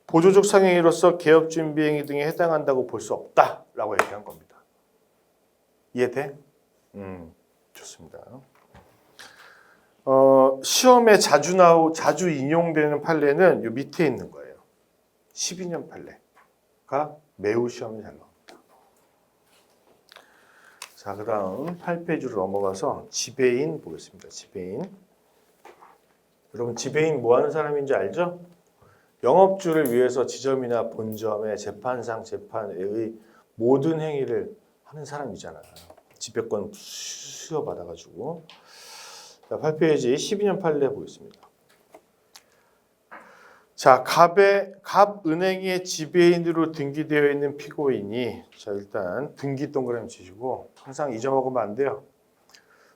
보조적 상행위로서 개업준비행위 등에 해당한다고 볼 수 없다라고 얘기한 겁니다. 이해돼? 좋습니다. 시험에 자주 인용되는 판례는 요 밑에 있는 거예요. 12년 판례가 매우 시험에 잘 나옵니다. 자, 그 다음 8페이지로 넘어가서 지배인 보겠습니다. 지배인. 여러분 지배인 뭐 하는 사람인지 알죠? 영업주를 위해서 지점이나 본점의 재판상 재판의 모든 행위를 하는 사람이잖아. 지배권 수여받아가지고. 자, 8페이지 12년 판례 보겠습니다. 자, 갑은행의 지배인으로 등기되어 있는 피고인이 자 일단 등기 동그라미 치시고 항상 잊어먹으면 안 돼요.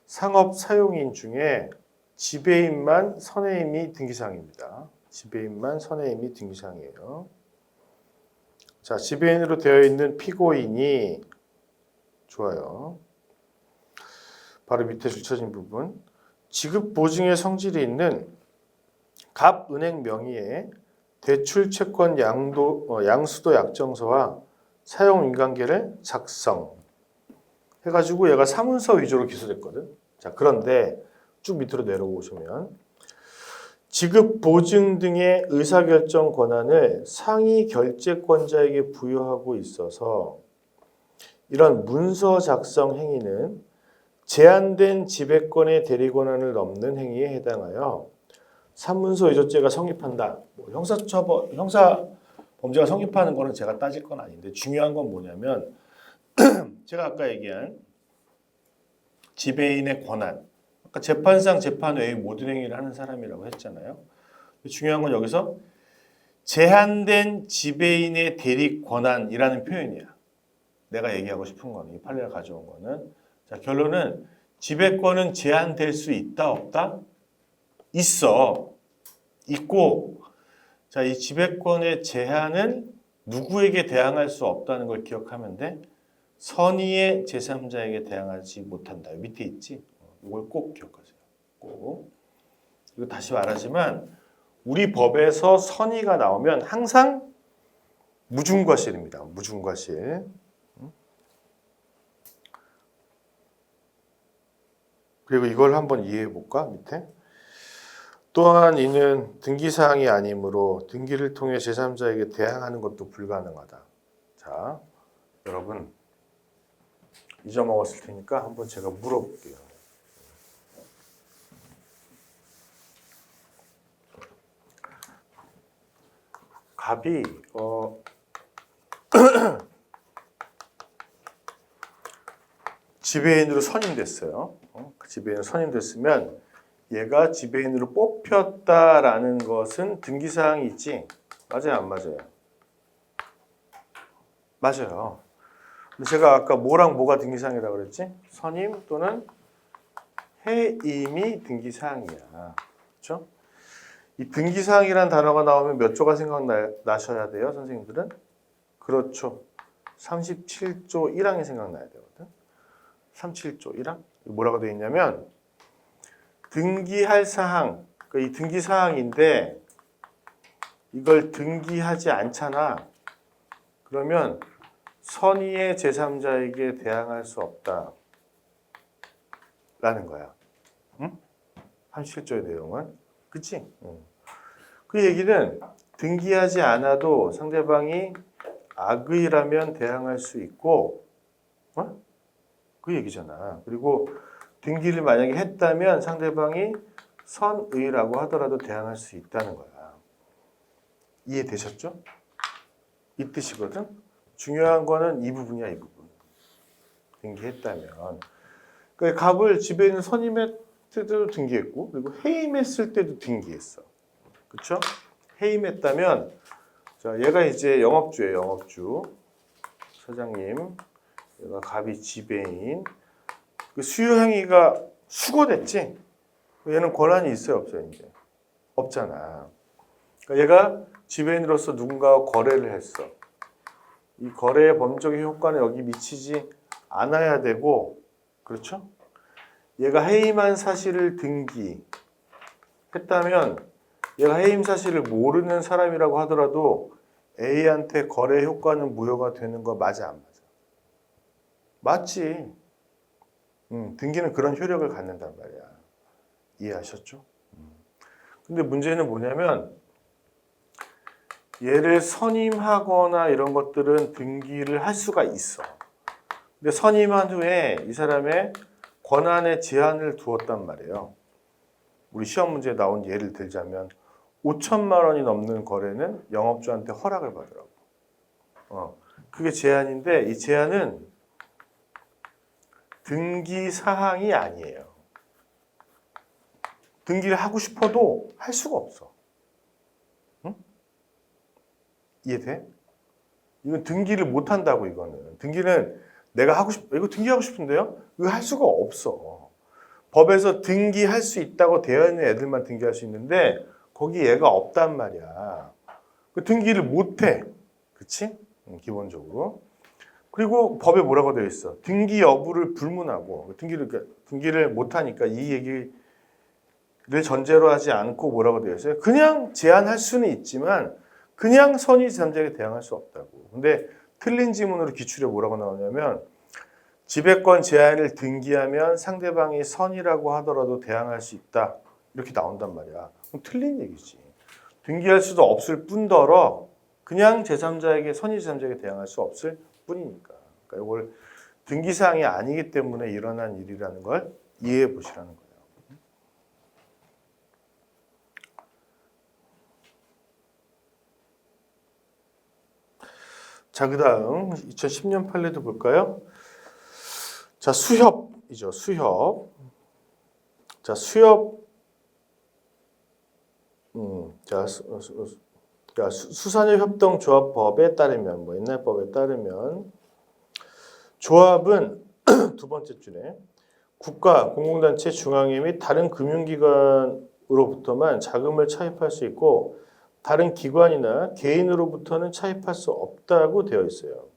상업 사용인 중에 지배인만 선해임이 등기사항입니다. 지배인만 선해임이 등기사항이에요. 자, 지배인으로 되어 있는 피고인이 좋아요. 바로 밑에 줄쳐진 부분. 지급 보증의 성질이 있는 갑은행 명의의 대출 채권 양수도 약정서와 사용 인관계를 작성 해가지고 얘가 사문서 위주로 기소됐거든. 자, 그런데 쭉 밑으로 내려오시면 지급 보증 등의 의사결정 권한을 상위 결재권자에게 부여하고 있어서 이런 문서 작성 행위는 제한된 지배권의 대리권한을 넘는 행위에 해당하여 산문서 위조죄가 성립한다. 형사 범죄가 성립하는 거는 제가 따질 건 아닌데 중요한 건 뭐냐면 제가 아까 얘기한 지배인의 권한, 아까 재판상 재판 외의 모든 행위를 하는 사람이라고 했잖아요. 중요한 건 여기서 제한된 지배인의 대리 권한이라는 표현이야. 내가 얘기하고 싶은 거는 이 판례를 가져온 거는 자 결론은 지배권은 제한될 수 있다 없다? 있어. 있고 자, 이 지배권의 제한은 누구에게 대항할 수 없다는 걸 기억하면 돼. 선의의 제3자에게 대항하지 못한다. 밑에 있지? 이걸 꼭 기억하세요. 꼭. 이거 다시 말하지만 우리 법에서 선의가 나오면 항상 무중과실입니다. 무중과실. 그리고 이걸 한번 이해해 볼까? 밑에. 또한 이는 등기사항이 아니므로 등기를 통해 제3자에게 대항하는 것도 불가능하다. 자, 여러분 잊어먹었을 테니까 한번 제가 물어볼게요. 갑이 지배인으로 선임됐어요. 지배인으로 선임됐으면 얘가 지배인으로 뽑혔다라는 것은 등기사항이 있지? 맞아요, 안 맞아요? 맞아요. 근데 제가 아까 뭐랑 뭐가 등기사항이라고 그랬지? 선임 또는 해임이 등기사항이야. 그렇죠? 이 등기사항이라는 단어가 나오면 몇 조가 생각나셔야 돼요, 선생님들은? 그렇죠. 37조 1항이 생각나야 되거든. 37조 1항? 뭐라고 되어 있냐면 등기할 사항, 그러니까 이 등기사항인데 이걸 등기하지 않잖아. 그러면 선의의 제3자에게 대항할 수 없다. 라는 거야. 응? 37조의 내용은. 그치? 응. 그 얘기는 등기하지 않아도 상대방이 악의라면 대항할 수 있고, 그 얘기잖아. 그리고 등기를 만약에 했다면 상대방이 선의라고 하더라도 대항할 수 있다는 거야. 이해되셨죠? 이 뜻이거든. 중요한 거는 이 부분이야, 이 부분. 등기했다면. 그러니까 갑을 지배인을 선임할 때도 등기했고, 그리고 해임했을 때도 등기했어. 그렇죠? 해임했다면, 자, 얘가 이제 영업주예요, 영업주. 사장님, 얘가 갑이 지배인. 그 수요 행위가 수거됐지? 얘는 권한이 있어요, 없어요, 이제? 없잖아. 그러니까 얘가 지배인으로서 누군가와 거래를 했어. 이 거래의 법적인 효과는 여기 미치지 않아야 되고, 그렇죠? 얘가 해임한 사실을 등기했다면 얘가 해임 사실을 모르는 사람이라고 하더라도 A한테 거래 효과는 무효가 되는 거 맞아, 안 맞아? 맞지. 등기는 그런 효력을 갖는단 말이야. 이해하셨죠? 근데 문제는 뭐냐면 얘를 선임하거나 이런 것들은 등기를 할 수가 있어. 근데 선임한 후에 이 사람의 권한에 제한을 두었단 말이에요. 우리 시험 문제에 나온 예를 들자면 5천만 원이 넘는 거래는 영업주한테 허락을 받으라고. 그게 제한인데 이 제한은 등기 사항이 아니에요. 등기를 하고 싶어도 할 수가 없어. 응? 이해돼? 이건 등기를 못 한다고, 이거는. 등기는 내가 이거 등기하고 싶은데요? 이거 할 수가 없어. 법에서 등기할 수 있다고 되어 있는 애들만 등기할 수 있는데 거기 얘가 없단 말이야. 그 등기를 못 해. 그치? 기본적으로. 그리고 법에 뭐라고 되어 있어? 등기 여부를 불문하고 등기를 못 하니까 이 얘기를 전제로 하지 않고 뭐라고 되어 있어요? 그냥 제한할 수는 있지만 그냥 선의 제3자에게 대항할 수 없다고. 근데 틀린 지문으로 기출에 뭐라고 나오냐면 지배권 제한을 등기하면 상대방이 선이라고 하더라도 대항할 수 있다. 이렇게 나온단 말이야. 그럼 틀린 얘기지. 등기할 수도 없을 뿐더러 그냥 제3자에게 선의 제3자에게 대항할 수 없을 뿐이니까. 그러니까 이걸 등기사항이 아니기 때문에 일어난 일이라는 걸 이해해 보시라는 거예요. 자, 그 다음 2010년 판례도 볼까요? 자, 수협이죠. 수협. 자, 수협. 수산협협동조합법에 따르면, 뭐 옛날 법에 따르면 조합은 두 번째 줄에 국가, 공공단체, 중앙회 및 다른 금융기관으로부터만 자금을 차입할 수 있고 다른 기관이나 개인으로부터는 차입할 수 없다고 되어 있어요.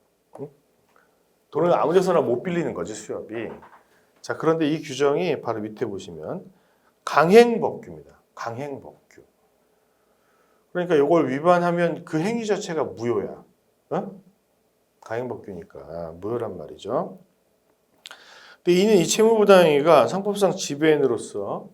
돈을 아무 데서나 못 빌리는 거지, 수협이. 자, 그런데 이 규정이 바로 밑에 보시면 강행법규입니다. 강행법규. 그러니까 이걸 위반하면 그 행위 자체가 무효야. 어? 강행법규니까 무효란 말이죠. 근데 이는 이 채무부당행위가 상법상 지배인으로서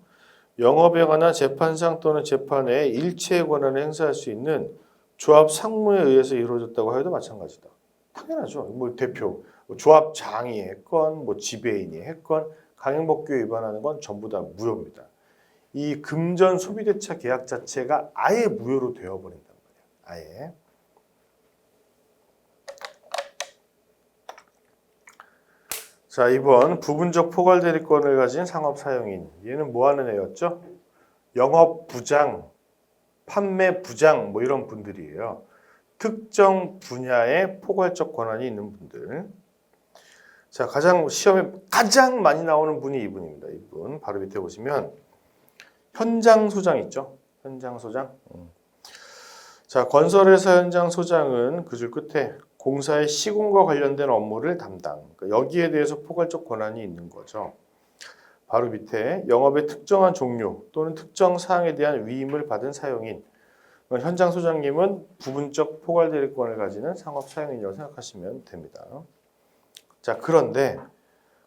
영업에 관한 재판상 또는 재판에 일체의 권한을 행사할 수 있는 조합 상무에 의해서 이루어졌다고 하여도 마찬가지다. 당연하죠. 뭐 대표, 뭐 조합장이 했건, 뭐 지배인이 했건 강행법규에 위반하는 건 전부 다 무효입니다. 이 금전 소비대차 계약 자체가 아예 무효로 되어버린단 말이에요. 아예. 자, 이번 부분적 포괄대리권을 가진 상업사용인. 얘는 뭐 하는 애였죠? 영업부장, 판매부장 뭐 이런 분들이에요. 특정 분야에 포괄적 권한이 있는 분들. 자, 시험에 가장 많이 나오는 분이 이분입니다. 이분 바로 밑에 보시면 현장소장 있죠? 현장소장. 자, 건설회사 현장소장은 그 줄 끝에 공사의 시공과 관련된 업무를 담당. 그러니까 여기에 대해서 포괄적 권한이 있는 거죠. 바로 밑에 영업의 특정한 종류 또는 특정 사항에 대한 위임을 받은 사용인. 현장 소장님은 부분적 포괄대리권을 가지는 상업 사용인이라고 생각하시면 됩니다. 자, 그런데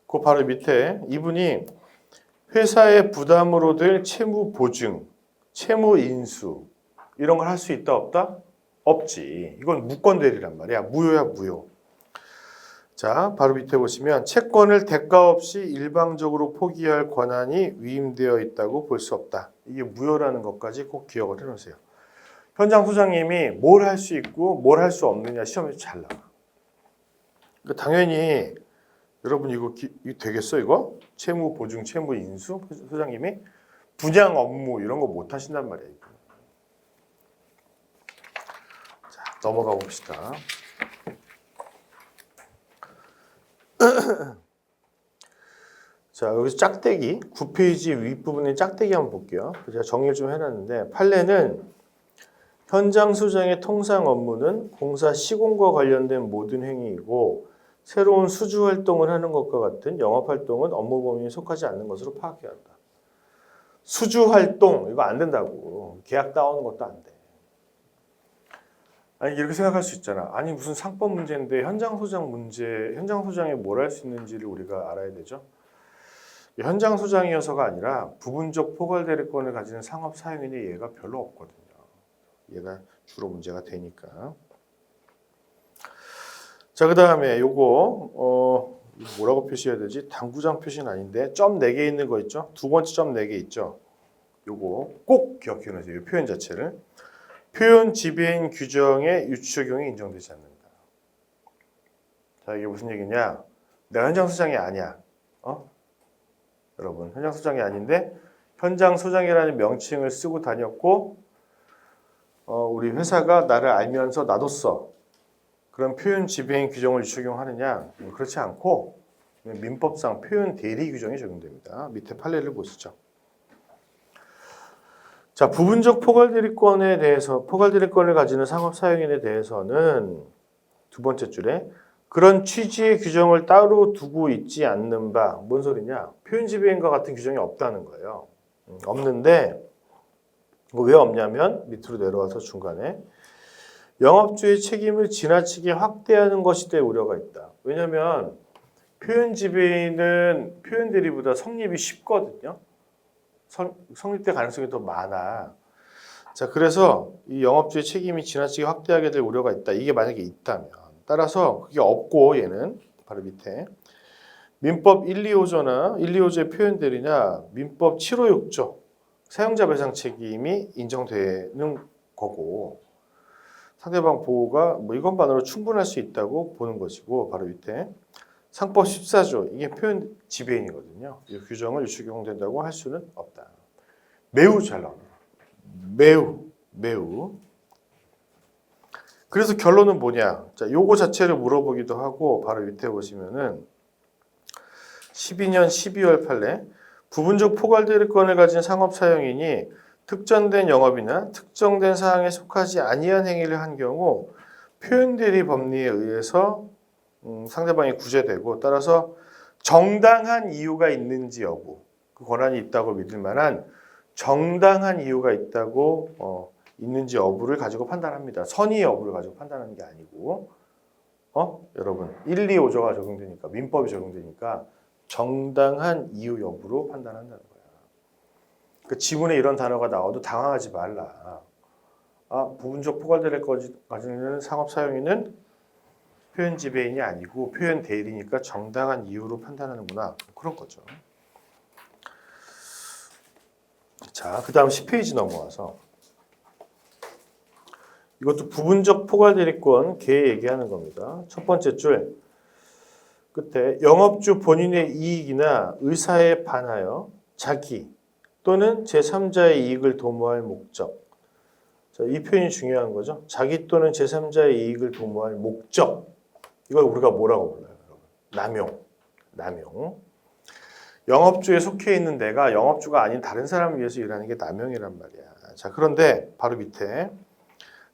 그 바로 밑에 이분이 회사의 부담으로 될 채무 보증, 채무 인수 이런 걸 할 수 있다 없다? 없지. 이건 무권대리란 말이야. 무효야 무효. 자, 바로 밑에 보시면 채권을 대가 없이 일방적으로 포기할 권한이 위임되어 있다고 볼 수 없다. 이게 무효라는 것까지 꼭 기억을 해놓으세요. 현장 소장님이 뭘 할 수 있고 뭘 할 수 없느냐 시험에서 잘 나와. 그러니까 당연히 여러분 이거 되겠어 이거? 채무 보증, 채무 인수 소장님이 분양 업무 이런 거 못 하신단 말이야. 자, 넘어가 봅시다. 자, 여기서 짝대기 9페이지 윗부분에 짝대기 한번 볼게요. 제가 정리를 좀 해놨는데 판례는 현장 소장의 통상 업무는 공사 시공과 관련된 모든 행위이고 새로운 수주 활동을 하는 것과 같은 영업 활동은 업무 범위에 속하지 않는 것으로 파악해야 한다. 수주 활동 이거 안 된다고. 계약 따오는 것도 안 돼. 아니 이렇게 생각할 수 있잖아. 아니 무슨 상법 문제인데 현장 소장 문제, 현장 소장이 뭘 할 수 있는지를 우리가 알아야 되죠. 현장 소장이어서가 아니라 부분적 포괄 대리권을 가지는 상업 사용인이 얘가 별로 없거든요. 얘가 주로 문제가 되니까. 자, 그 다음에 요거 뭐라고 표시해야 되지? 당구장 표시는 아닌데 점 4개 있는 거 있죠? 두 번째 점 4개 있죠? 요거 꼭 기억해 놓으세요. 이 표현 자체를. 표현 지배인 규정의 유치 적용이 인정되지 않는다. 자, 이게 무슨 얘기냐? 내가 현장 소장이 아니야. 여러분, 현장 소장이 아닌데 현장 소장이라는 명칭을 쓰고 다녔고 우리 회사가 나를 알면서 놔뒀어. 그럼 표현 지배인 규정을 적용하느냐? 그렇지 않고 민법상 표현 대리 규정이 적용됩니다. 밑에 판례를 보시죠. 자, 부분적 포괄대리권에 대해서 포괄대리권을 가지는 상업사용인에 대해서는 두 번째 줄에 그런 취지의 규정을 따로 두고 있지 않는 바. 뭔 소리냐? 표현 지배인과 같은 규정이 없다는 거예요. 없는데 왜 없냐면 밑으로 내려와서 중간에 영업주의 책임을 지나치게 확대하는 것이 될 우려가 있다. 왜냐하면 표현 지배인은 표현 대리보다 성립이 쉽거든요. 성립될 가능성이 더 많아. 자, 그래서 이 영업주의 책임이 지나치게 확대하게 될 우려가 있다. 이게 만약에 있다면 따라서 그게 없고 얘는 바로 밑에 민법 125조나 125조의 표현 대리냐 민법 756조 사용자 배상 책임이 인정되는 거고 상대방 보호가 뭐 이것만으로 충분할 수 있다고 보는 것이고 바로 밑에 상법 14조 이게 표현 지배인이거든요. 이 규정을 적용된다고 할 수는 없다. 매우 잘 나옵니다. 매우. 그래서 결론은 뭐냐? 자, 요거 자체를 물어보기도 하고 바로 밑에 보시면은 12년 12월 판례 부분적 포괄대리권을 가진 상업사용인이 특정된 영업이나 특정된 사항에 속하지 아니한 행위를 한 경우 표현대리 법리에 의해서 상대방이 구제되고 따라서 정당한 이유가 있는지 여부 그 권한이 있다고 믿을 만한 정당한 이유가 있다고 있는지 여부를 가지고 판단합니다. 선의 여부를 가지고 판단하는 게 아니고, 여러분 1, 2, 5조가 적용되니까 민법이 적용되니까 정당한 이유 여부로 판단한다는 거야. 그 지문에 이런 단어가 나와도 당황하지 말라. 부분적 포괄될 가지는 상업 사용인은 표현 지배인이 아니고 표현 대리니까 정당한 이유로 판단하는구나. 그런 거죠. 자, 그 다음 10페이지 넘어와서 이것도 부분적 포괄대리권 개 얘기하는 겁니다. 첫 번째 줄 끝에 영업주 본인의 이익이나 의사에 반하여 자기 또는 제3자의 이익을 도모할 목적. 자, 이 표현이 중요한 거죠. 자기 또는 제3자의 이익을 도모할 목적. 이걸 우리가 뭐라고 불러요, 여러분? 남용. 영업주에 속해 있는 내가 영업주가 아닌 다른 사람을 위해서 일하는 게 남용이란 말이야. 자, 그런데 바로 밑에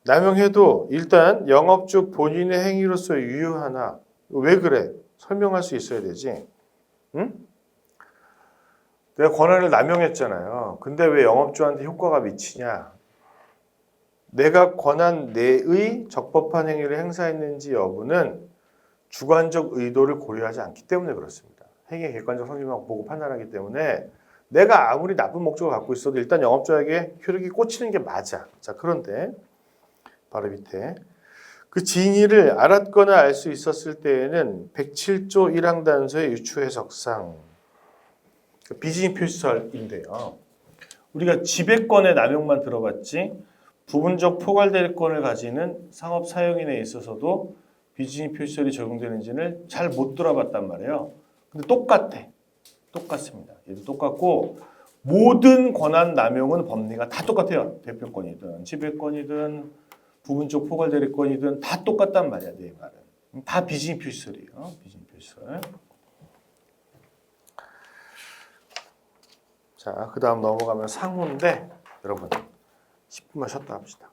남용해도 일단 영업주 본인의 행위로서 유효하나 왜 그래? 설명할 수 있어야 되지. 응? 내가 권한을 남용했잖아요. 근데 왜 영업주한테 효과가 미치냐? 내가 권한 내의 적법한 행위를 행사했는지 여부는 주관적 의도를 고려하지 않기 때문에 그렇습니다. 행위의 객관적 성질만 보고 판단하기 때문에 내가 아무리 나쁜 목적을 갖고 있어도 일단 영업주에게 효력이 꽂히는 게 맞아. 자, 그런데 바로 밑에 그 진위를 알았거나 알 수 있었을 때에는 107조 1항 단서의 유추 해석상 비진입 표시설인데요. 우리가 지배권의 남용만 들어봤지 부분적 포괄대리권을 가지는 상업 사용인에 있어서도 비진입 표시설이 적용되는지는 잘 못 들어봤단 말이에요. 근데 똑같습니다. 얘도 똑같고 모든 권한 남용은 법리가 다 똑같아요. 대표권이든 지배권이든 부분적 포괄대리권이든 다 똑같단 말이야. 내 말은 다 비진입 표시설이에요. 비진입 표시설. 자, 그 다음 넘어가면 상호인데 여러분 10분만 쉬었다 합시다.